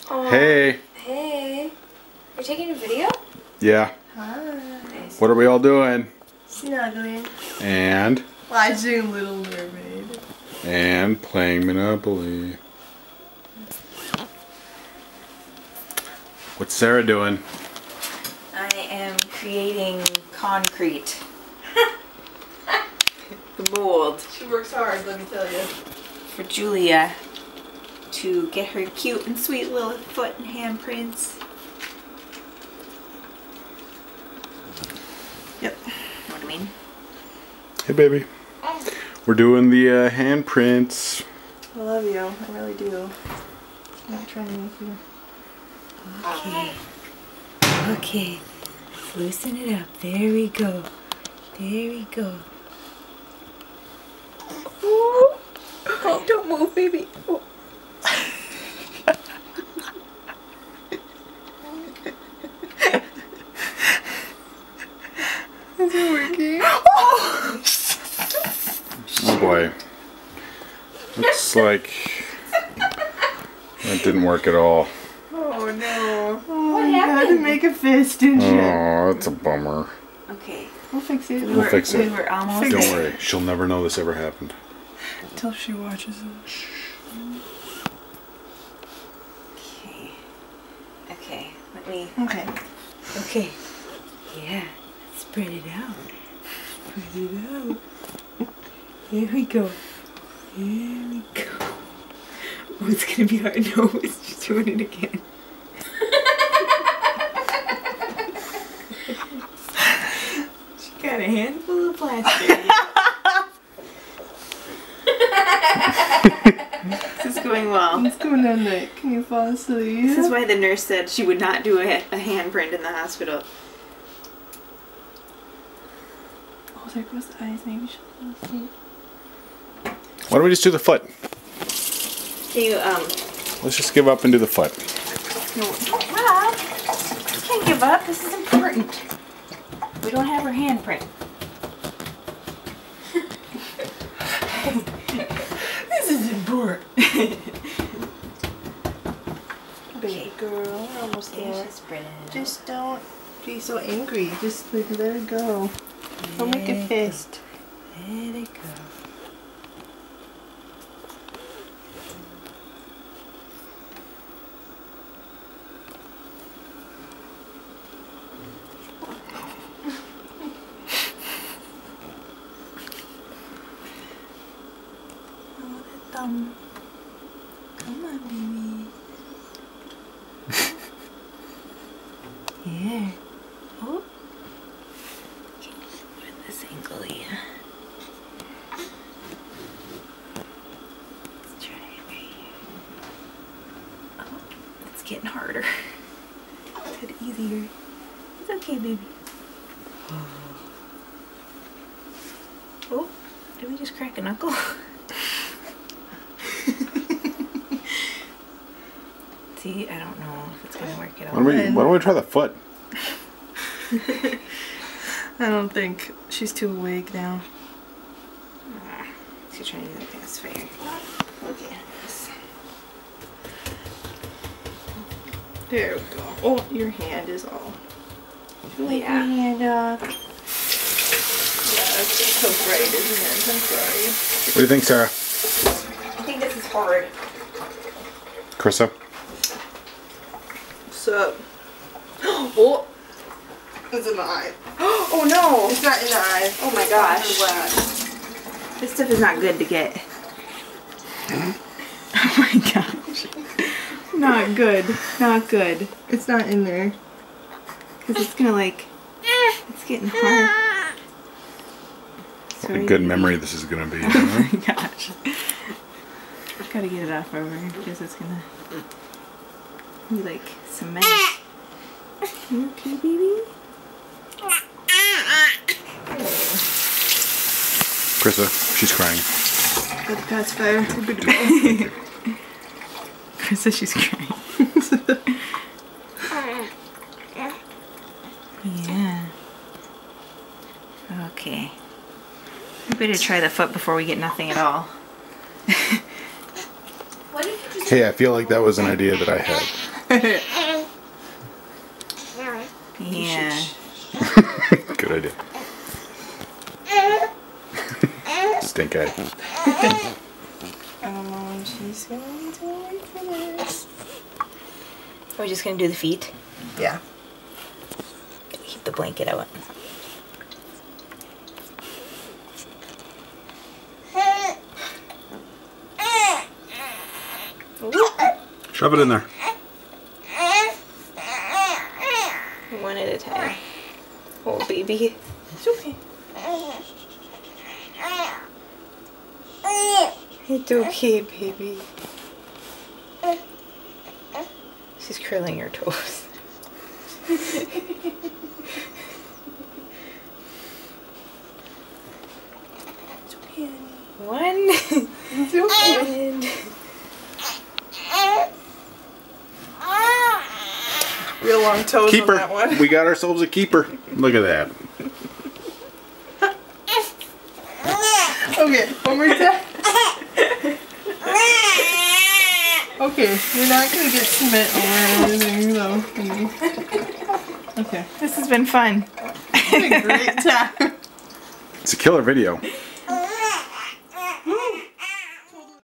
Aww. Hey. Hey. You're taking a video? Yeah. Hi. Nice. What are we all doing? Snuggling. And? Watching Little Mermaid. And playing Monopoly. What's Sarah doing? I am creating concrete. The mold. She works hard, let me tell you. For Julia to get her cute and sweet little foot and handprints. Yep. Know what I mean? Hey, baby. We're doing the handprints. I love you. I really do. I'm not trying to make you. Okay. Okay. Loosen it up. There we go. There we go. Oh, don't move, baby. Oh. Is it working? Oh! Oh boy. Looks like that didn't work at all. Oh no. Oh, What you had to happened? make a fist, didn't you? Oh, that's a bummer. Okay. We'll fix it. We'll fix We it. were almost Don't worry. She'll never know this ever happened. Until she watches it. Okay. Okay. Let me. Okay. Okay. Yeah. Spread it out. Spread it out. There we go. There we go. Oh, it's gonna be hard. No, it's just doing it again. She got a handful of plaster. This is going well. What's going on, Nick? Can you fall asleep? This is why the nurse said she would not do a handprint in the hospital. Oh, there goes the eyes. Maybe she'll fall asleep. Why don't we just do the foot? Can you, Let's just give up and do the foot. no, don't Rob. You can't give up. This is important. We don't have her handprint. This is important. Baby girl, we're almost there. Just spread it out. Just don't be so angry. Just like, let it go. Don't make a fist. Let it go. Oh, the thumb. Come on, baby. Yeah. Oh. Okay, with this angle, yeah. Let's try it right here. Oh, it's getting harder. It's getting easier. It's okay, baby. Oh, did we just crack a knuckle? See, I don't know if it's gonna work at all. Why don't we try the foot? I don't think she's too awake now. She's trying to do the fast fire. Okay. There we go. Oh, your hand is all. Wipe Yeah. your hand off. Yeah, it's just so bright, isn't it? I'm sorry. What do you think, Sarah? I think this is hard. Carissa? What's up? Oh! It's in the eye. Oh no! It's not in the eye. Oh my It's gosh. on the lap. This stuff is not good to get. Oh my gosh. Not good. Not good. It's not in there. Because it's gonna like... It's getting hard. What a good memory this is going to be. Oh my gosh. I've got to get it off over because it's gonna be like cement. You okay, baby? Carissa, she's crying. Got the pacifier. We're good to go. Chris says she's crying. Yeah. Okay. We better try the foot before we get nothing at all. Hey, I feel like that was an idea that I had. Yeah. Good idea. Stink eye. Oh, she's going to wait for this. Are we just gonna do the feet? Yeah. Keep the blanket out. Shove it in there. One at a time. Oh, baby. It's okay. It's okay, baby. She's curling her toes. It's okay, honey. One. It's okay. And Real long toes on that one. Keeper. We got ourselves a keeper. Look at that. Okay, one more time. Okay, you're not gonna get cement over everything though. Okay. this has been fun. What a great time. It's a killer video.